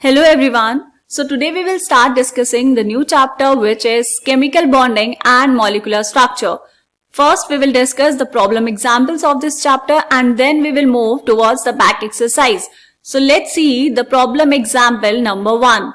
Hello everyone. So today we will start discussing the new chapter which is chemical bonding and molecular structure. First we will discuss the problem examples of this chapter and then we will move towards the back exercise. So let's see the problem example number 1.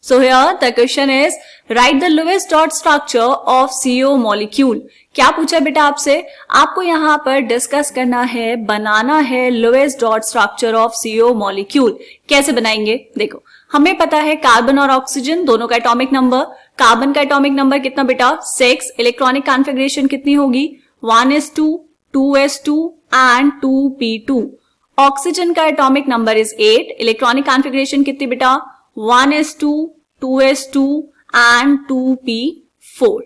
So here the question is write the Lewis dot structure of CO molecule. क्या पूछा बेटा आपसे? आपको यहाँ पर discuss करना है, बनाना है Lewis dot structure of CO molecule. कैसे बनाएंगे? देखो हमें पता है कार्बन और ऑक्सीजन दोनों का एटॉमिक नंबर. कार्बन का एटॉमिक नंबर कितना बेटा? 6. इलेक्ट्रॉनिक कॉन्फ़िगरेशन कितनी होगी? 1s2, 2s2 and 2p2. Oxygen का atomic number is 8. Electronic configuration कितनी बेटा? 1s2, 2s2 and 2p4.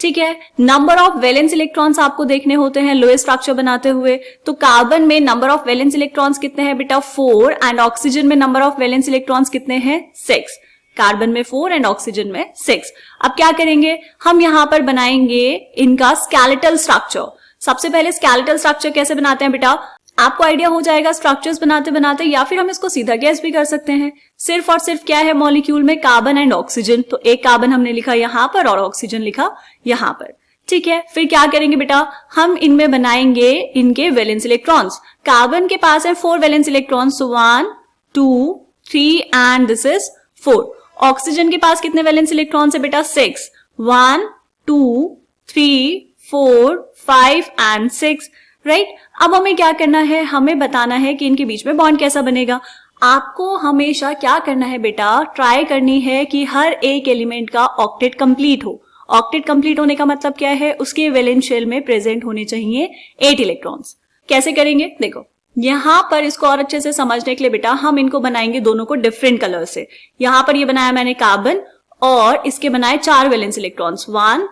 ठीक है. नंबर ऑफ वैलेंस इलेक्ट्रॉन्स आपको देखने होते हैं लुईस स्ट्रक्चर बनाते हुए. तो कार्बन में नंबर ऑफ वैलेंस इलेक्ट्रॉन्स कितने हैं बेटा? 4. एंड ऑक्सीजन में नंबर ऑफ वैलेंस इलेक्ट्रॉन्स कितने हैं? 6. कार्बन में 4 एंड ऑक्सीजन में 6. अब क्या करेंगे? हम यहां पर बनाएंगे इनका स्केलेटल स्ट्रक्चर. सबसे पहले स्केलेटल स्ट्रक्चर कैसे बनाते हैं बेटा? आपको आइडिया हो जाएगा स्ट्रक्चर्स बनाते बनाते, या फिर हम इसको सीधा गैस भी कर सकते हैं. सिर्फ और सिर्फ क्या है मॉलिक्यूल में? Carbon and oxygen. तो एक कार्बन हमने लिखा यहां पर और ऑक्सीजन लिखा यहां पर. ठीक है. फिर क्या करेंगे बेटा? हम इनमें बनाएंगे इनके वैलेंस इलेक्ट्रॉन्स. कार्बन के पास है 4 valence electrons. 1, 2, 3 and this is 4. Oxygen के पास कितने वैलेंस इलेक्ट्रॉन्स है बेटा? 6. 1, 2, 3, 4, 5 एंड 6. राइट. अब हमें क्या करना है? हमें बताना है कि इनके बीच में बॉन्ड कैसा बनेगा. आपको हमेशा क्या करना है बेटा? ट्राई करनी है कि हर एक एलिमेंट का ऑक्टेट कंप्लीट हो. ऑक्टेट कंप्लीट होने का मतलब क्या है? उसके वैलेंस शेल में प्रेजेंट होने चाहिए 8 इलेक्ट्रॉन्स. कैसे करेंगे? देखो यहां पर इसको और अच्छे से समझने के लिए बेटा हम इनको बनाएंगे दोनों को डिफरेंट कलर से. यहां पर ये बनाया मैंने कार्बन और इसके बनाए 4 valence electrons. 1,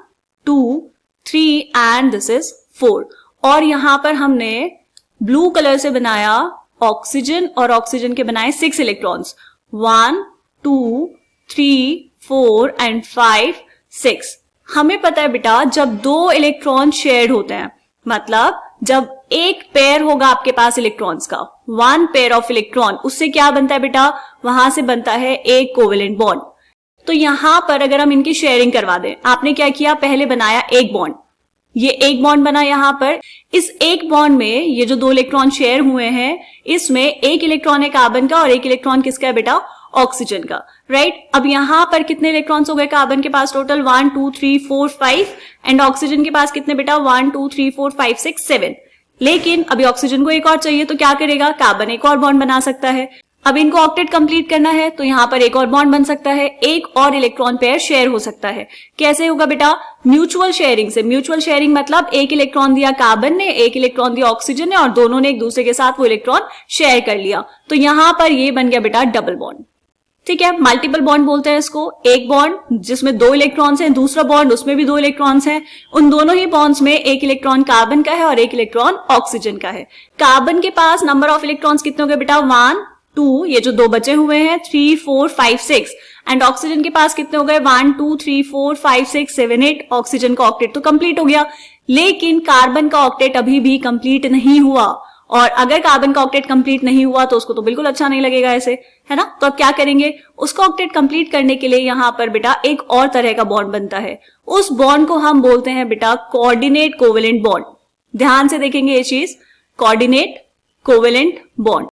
2, 3 and this is 4. और यहां पर हमने ब्लू कलर से बनाया ऑक्सीजन और ऑक्सीजन के बनाए 6 इलेक्ट्रॉन्स. 1, 2, 3, 4 एंड 5, 6. हमें पता है बेटा जब 2 इलेक्ट्रॉन शेयर्ड होते हैं, मतलब जब एक पेयर होगा आपके पास इलेक्ट्रॉन्स का, 1 पेयर ऑफ इलेक्ट्रॉन, उससे क्या बनता है बेटा? वहां से बनता है एक कोवेलेंट बॉन्ड. तो यहां पर अगर हम इनकी शेयरिंग करवा दें, आपने क्या किया? पहले बनाया एक बॉन्ड. ये एक बॉन्ड बना यहां पर. इस एक बॉन्ड में ये जो 2 इलेक्ट्रॉन शेयर हुए हैं, इसमें एक इलेक्ट्रॉन है कार्बन का और एक इलेक्ट्रॉन किसका है बेटा? ऑक्सीजन का. राइट. अब यहां पर कितने इलेक्ट्रॉन्स हो गए कार्बन के पास? टोटल 1, 2, 3, 4, 5 एंड ऑक्सीजन के पास कितने बेटा? 1, 2, 3, 4, 5, 6, 7. लेकिन अभी ऑक्सीजन को एक और चाहिए, तो क्या करेगा? कार्बन एक और बॉन्ड बना सकता है. अब इनको ऑक्टेट कंप्लीट करना है तो यहां पर एक और बॉन्ड बन सकता है, एक और इलेक्ट्रॉन पेयर शेयर हो सकता है. कैसे होगा बेटा? म्यूचुअल शेयरिंग से. म्यूचुअल शेयरिंग मतलब एक इलेक्ट्रॉन दिया कार्बन ने, एक इलेक्ट्रॉन दिया ऑक्सीजन ने और दोनों ने एक दूसरे के साथ वो इलेक्ट्रॉन शेयर कर लिया. तो यहां पर ये बन गया बेटा डबल बॉन्ड. ठीक है. मल्टीपल बॉन्ड बोलते हैं इसको. एक बॉन्ड जिसमें 2 इलेक्ट्रॉन्स हैं, दूसरा बॉन्ड उसमें भी 2 इलेक्ट्रॉन्स हैं. उन दोनों ही बॉन्ड्स में एक इलेक्ट्रॉन कार्बन का है और एक इलेक्ट्रॉन ऑक्सीजन का है. कार्बन के पास नंबर ऑफ इलेक्ट्रॉन्स कितने हो गए बेटा? 1, 2, ये जो 2 बचे हुए हैं 3, 4, 5, 6 एंड ऑक्सीजन के पास कितने हो गए? 1, 2, 3, 4, 5, 6, 7, 8. ऑक्सीजन का ऑक्टेट तो कंप्लीट हो गया, लेकिन कार्बन का ऑक्टेट अभी भी कंप्लीट नहीं हुआ. और अगर कार्बन का ऑक्टेट कंप्लीट नहीं हुआ तो उसको तो बिल्कुल अच्छा नहीं लगेगा ऐसे, है ना. तो अब क्या करेंगे? उसको ऑक्टेट कंप्लीट करने के लिए यहां पर बेटा एक और तरह का बॉन्ड बनता है. उस बॉन्ड को हम बोलते हैं बेटा कोऑर्डिनेट कोवेलेंट बॉन्ड. ध्यान से देखेंगे ये चीज, कोऑर्डिनेट कोवेलेंट बॉन्ड.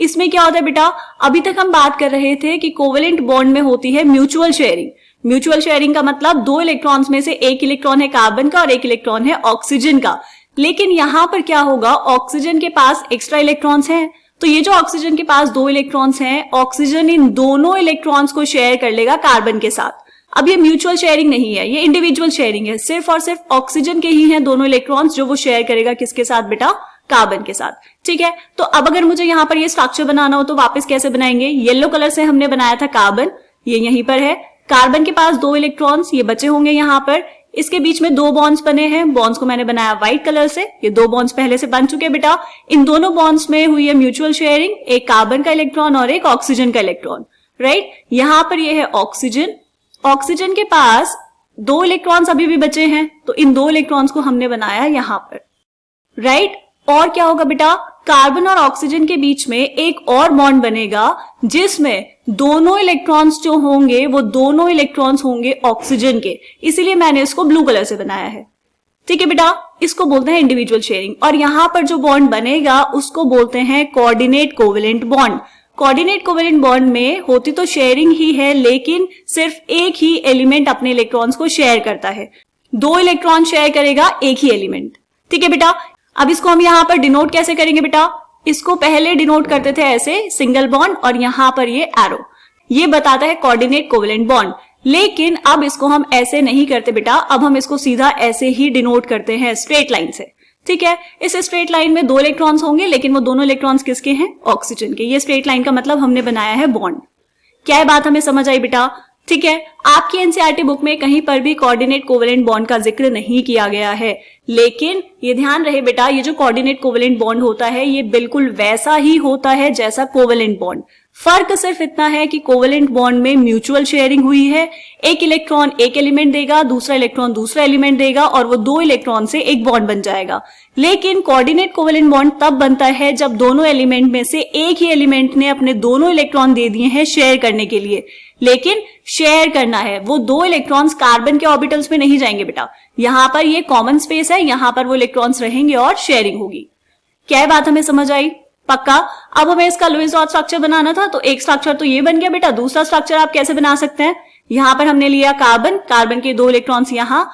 इसमें क्या होता है बेटा? अभी तक हम बात कर रहे थे कि कोवेलेंट बॉन्ड में होती है म्यूचुअल शेयरिंग. म्यूचुअल शेयरिंग का मतलब 2 इलेक्ट्रॉन्स में से एक इलेक्ट्रॉन है कार्बन का और एक इलेक्ट्रॉन है ऑक्सीजन का. लेकिन यहां पर क्या होगा? ऑक्सीजन के पास एक्स्ट्रा इलेक्ट्रॉन्स हैं. तो ये जो ऑक्सीजन के पास 2 इलेक्ट्रॉन्स हैं, ऑक्सीजन इन दोनों इलेक्ट्रॉन्स को शेयर कर लेगा कार्बन के साथ. अब ये म्यूचुअल शेयरिंग नहीं है, ये इंडिविजुअल शेयरिंग है. सिर्फ और सिर्फ ऑक्सीजन के ही हैं दोनों इलेक्ट्रॉन्स जो वो शेयर करेगा किसके साथ बेटा? कार्बन के साथ. ठीक है. तो अब अगर मुझे यहां पर ये स्ट्रक्चर बनाना हो तो वापस कैसे बनाएंगे? येलो कलर से हमने बनाया था कार्बन, ये यहीं पर है. कार्बन के पास 2 इलेक्ट्रॉन्स ये बचे होंगे यहां पर. इसके बीच में 2 बॉन्ड्स बने हैं. बॉन्ड्स को मैंने बनाया व्हाइट कलर से. ये 2 बॉन्ड्स पहले से बन चुके बेटा. इन दोनों बॉन्ड्स में हुई है म्यूचुअल शेयरिंग, एक कार्बन का इलेक्ट्रॉन और एक ऑक्सीजन का इलेक्ट्रॉन. राइट. यहां पर ये है ऑक्सीजन. ऑक्सीजन के पास 2 इलेक्ट्रॉन्स अभी भी बचे हैं, तो इन 2 इलेक्ट्रॉन्स को हमने बनाया यहां पर. राइट. और क्या होगा बेटा? कार्बन और ऑक्सीजन के बीच में एक और बॉन्ड बनेगा जिसमें दोनों इलेक्ट्रॉन्स जो होंगे वो दोनों इलेक्ट्रॉन्स होंगे ऑक्सीजन के, इसीलिए मैंने इसको ब्लू कलर से बनाया है। ठीक है बेटा, इसको बोलते हैं इंडिविजुअल शेयरिंग। और यहां पर जो बॉन्ड बनेगा उसको बोलते हैं coordinate covalent bond. Coordinate covalent bond में होती तो शेयरिंग ही है, लेकिन सिर्फ एक ही एलिमेंट अपने इलेक्ट्रॉन्स को शेयर करता है, दो इलेक्ट्रॉन शेयर करेगा एक ही एलिमेंट। ठीक है बेटा, अब इसको हम यहां पर डिनोट कैसे करेंगे बेटा, इसको पहले डिनोट करते थे ऐसे सिंगल बॉन्ड और यहां पर ये एरो, ये बताता है कोऑर्डिनेट कोवेलेंट बॉन्ड। लेकिन अब इसको हम ऐसे नहीं करते बेटा, अब हम इसको सीधा ऐसे ही डिनोट करते हैं स्ट्रेट लाइन से। ठीक है, इस स्ट्रेट लाइन में दो इलेक्ट्रॉन्स होंगे, लेकिन वो दोनों इलेक्ट्रॉन्स किसके हैं, ऑक्सीजन के। ये स्ट्रेट लाइन का मतलब हमने बनाया है बॉन्ड। क्या है बात हमें समझ आई बेटा? ठीक है, आपकी एनसीईआरटी बुक में कहीं पर भी कोऑर्डिनेट कोवेलेंट बॉन्ड का जिक्र नहीं किया गया है, लेकिन ये ध्यान रहे बेटा, ये जो कोऑर्डिनेट कोवेलेंट बॉन्ड होता है ये बिल्कुल वैसा ही होता है जैसा कोवेलेंट बॉन्ड। फर्क सिर्फ इतना है कि कोवेलेंट बॉन्ड में म्यूचुअल शेयरिंग हुई है, एक इलेक्ट्रॉन एक एलिमेंट देगा, दूसरा इलेक्ट्रॉन दूसरा एलिमेंट देगा और वो दो इलेक्ट्रॉन से एक बॉन्ड बन जाएगा। लेकिन कोऑर्डिनेट कोवेलेंट बॉन्ड तब बनता है जब दोनों एलिमेंट में से एक ही एलिमेंट ने अपने दोनों इलेक्ट्रॉन दे दिए हैं शेयर करने के लिए, लेकिन शेयर करना है, वो दो इलेक्ट्रॉन्स कार्बन के ऑर्बिटल्स में नहीं जाएंगे बेटा, यहां पर ये कॉमन स्पेस है, यहां पर वो इलेक्ट्रॉन्स रहेंगे और शेयरिंग होगी। क्या बात हमें समझ आई? पक्का? अब हमें इसका लुईस डॉट स्ट्रक्चर बनाना था, तो एक स्ट्रक्चर तो ये बन गया बेटा, दूसरा स्ट्रक्चर आप कैसे बना सकते हैं, यहां पर हमने लिया कार्बन, कार्बन के दो इलेक्ट्रॉन्स यहां,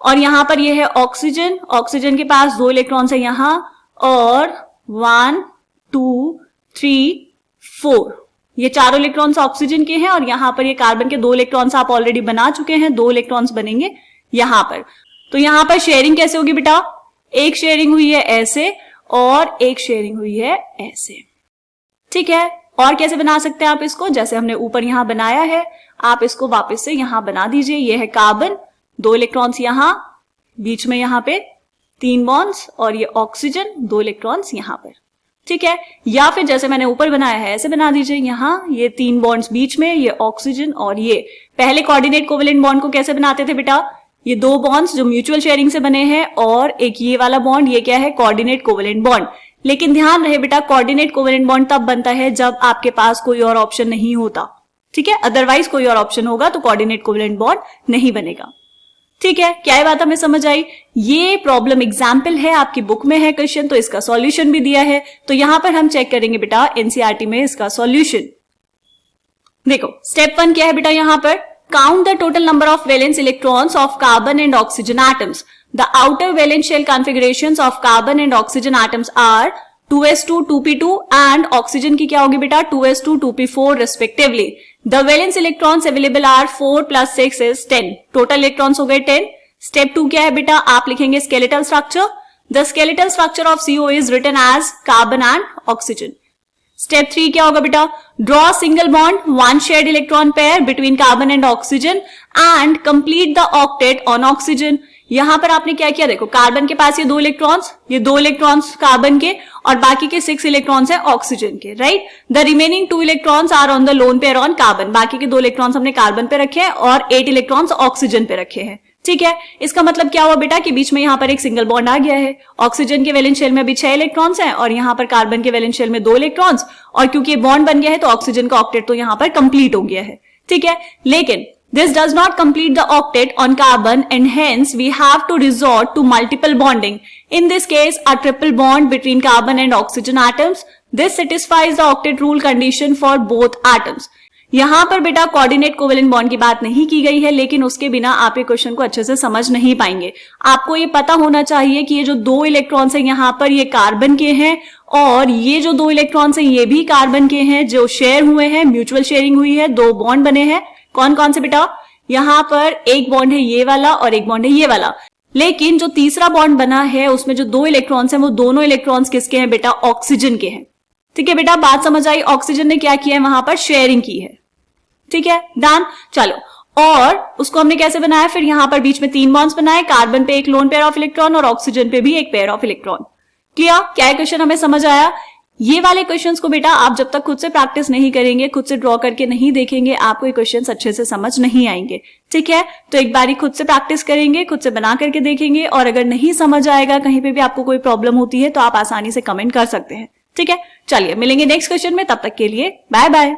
और यहां पर ये है ऑक्सीजन, ऑक्सीजन के पास दो इलेक्ट्रॉन्स है यहां, और 1 2 3 4 ये चारों इलेक्ट्रॉन्स ऑक्सीजन के हैं, और यहां पर ये कार्बन के दो इलेक्ट्रॉन्स आप ऑलरेडी बना चुके हैं, दो इलेक्ट्रॉन्स बनेंगे यहां पर। तो यहां पर शेयरिंग कैसे होगी बेटा, एक शेयरिंग हुई है ऐसे और एक शेयरिंग हुई है ऐसे। ठीक है, और कैसे बना सकते हैं आप इसको, जैसे हमने ऊपर यहां बनाया है आप इसको वापस से यहां बना दीजिए। ये है कार्बन, दो इलेक्ट्रॉन्स यहां, बीच में यहां पे 3 बॉन्ड्स, और ये ऑक्सीजन, दो इलेक्ट्रॉन्स यहां पर। ठीक है, या फिर जैसे मैंने ऊपर बनाया है ऐसे बना दीजिए, यहां ये 3 बॉन्ड्स बीच में, ये ऑक्सीजन और ये। पहले कोऑर्डिनेट कोवेलेंट बॉन्ड को कैसे बनाते थे बेटा, ये दो बॉन्ड्स जो म्यूचुअल शेयरिंग से बने हैं और एक ये वाला बॉन्ड, ये क्या है, कोऑर्डिनेट कोवेलेंट बॉन्ड। लेकिन ध्यान रहे बेटा, कोऑर्डिनेट कोवेलेंट बॉन्ड तब बनता है जब आपके पास कोई और ऑप्शन नहीं होता। ठीक है, अदरवाइज कोई और ऑप्शन होगा तो कोऑर्डिनेट कोवेलेंट बॉन्ड नहीं बनेगा। ठीक है, क्या ये बात हमें समझ आई? ये प्रॉब्लम एग्जाम्पल है, आपकी बुक में है क्वेश्चन, तो इसका सॉल्यूशन भी दिया है, तो यहां पर हम चेक करेंगे बेटा एनसीईआरटी में इसका सॉल्यूशन। देखो स्टेप 1 क्या है बेटा, यहां पर count the total number of valence electrons of carbon and oxygen atoms. The outer valence shell configurations of carbon and oxygen atoms are 2s2 2p2 and oxygen की क्या होगी बेटा 2s2 2p4 respectively. The valence electrons available are 4 plus 6 is 10. Total electrons हो गए 10. Step 2 क्या है बेटा, आप लिखेंगे skeletal structure. The skeletal structure of CO is written as carbon and oxygen. Step 3 क्या होगा बेटा, draw single bond one shared electron pair between carbon and oxygen and complete the octet on oxygen. यहां पर आपने क्या किया, देखो carbon के पास ये दो इलेक्ट्रॉन्स कार्बन के और बाकी के 6 इलेक्ट्रॉन्स है ऑक्सीजन के, right. The remaining 2 electrons are on the lone pair on carbon, बाकी के 2 इलेक्ट्रॉन्स हमने कार्बन पे रखे हैं और 8 इलेक्ट्रॉन्स ऑक्सीजन पे रखे हैं। ठीक है, इसका मतलब क्या हुआ बेटा कि बीच में यहां पर एक सिंगल बॉन्ड आ गया है। ऑक्सीजन के वैलेंस शेल में अभी 6 इलेक्ट्रॉन्स हैं और यहां पर कार्बन के वैलेंस शेल में 2 इलेक्ट्रॉन्स, और क्योंकि ये बॉन्ड बन गया है तो ऑक्सीजन का ऑक्टेट तो यहां पर कंप्लीट हो गया है। ठीक है, लेकिन this does not complete the octet on carbon and hence we have to resort to multiple bonding. In this case, a triple bond between carbon and oxygen atoms. This satisfies the octet rule condition for both atoms. यहां पर बेटा coordinate covalent bond की बात नहीं की गई है, लेकिन उसके बिना आप ये क्वेश्चन को अच्छे से समझ नहीं पाएंगे। आपको ये पता होना चाहिए कि ये जो 2 इलेक्ट्रॉन्स हैं यहां पर ये कार्बन के हैं और ये जो 2 इलेक्ट्रॉन्स हैं ये भी कार्बन के हैं, जो शेयर हुए हैं, म्यूचुअल शेयरिंग हुई है, 2 बॉन्ड बने हैं। कौन कौन से बेटा, यहां पर एक बॉन्ड है ये वाला और एक बॉन्ड है ये वाला, लेकिन जो तीसरा बॉन्ड बना है उसमें जो 2 इलेक्ट्रॉन्स हैं वो दोनों इलेक्ट्रॉन्स किसके हैं बेटा, ऑक्सीजन के हैं। ठीक है बेटा, बात समझ आई, ऑक्सीजन ने क्या किया है वहां पर शेयरिंग की है। ठीक है, डन। चलो, और उसको हमने कैसे बनाया, फिर यहां पर बीच में 3 बॉन्ड्स बनाए, कार्बन पे एक लोन पेयर ऑफ इलेक्ट्रॉन और ऑक्सीजन पे भी एक पेयर ऑफ इलेक्ट्रॉन। क्लियर, क्या क्वेश्चन हमें समझ आया? ये वाले क्वेश्चंस को बेटा आप जब तक खुद से प्रैक्टिस नहीं करेंगे, खुद से ड्रॉ करके नहीं देखेंगे, आपको ये क्वेश्चंस अच्छे से समझ नहीं आएंगे। ठीक है, तो एक बारी खुद से प्रैक्टिस करेंगे, खुद से बना करके देखेंगे, और अगर नहीं समझ आएगा, कहीं पे भी आपको कोई प्रॉब्लम होती है तो आप आसानी से कमेंट कर सकते हैं। ठीक है, चलिए मिलेंगे नेक्स्ट क्वेश्चन में, तब तक के लिए बाय बाय।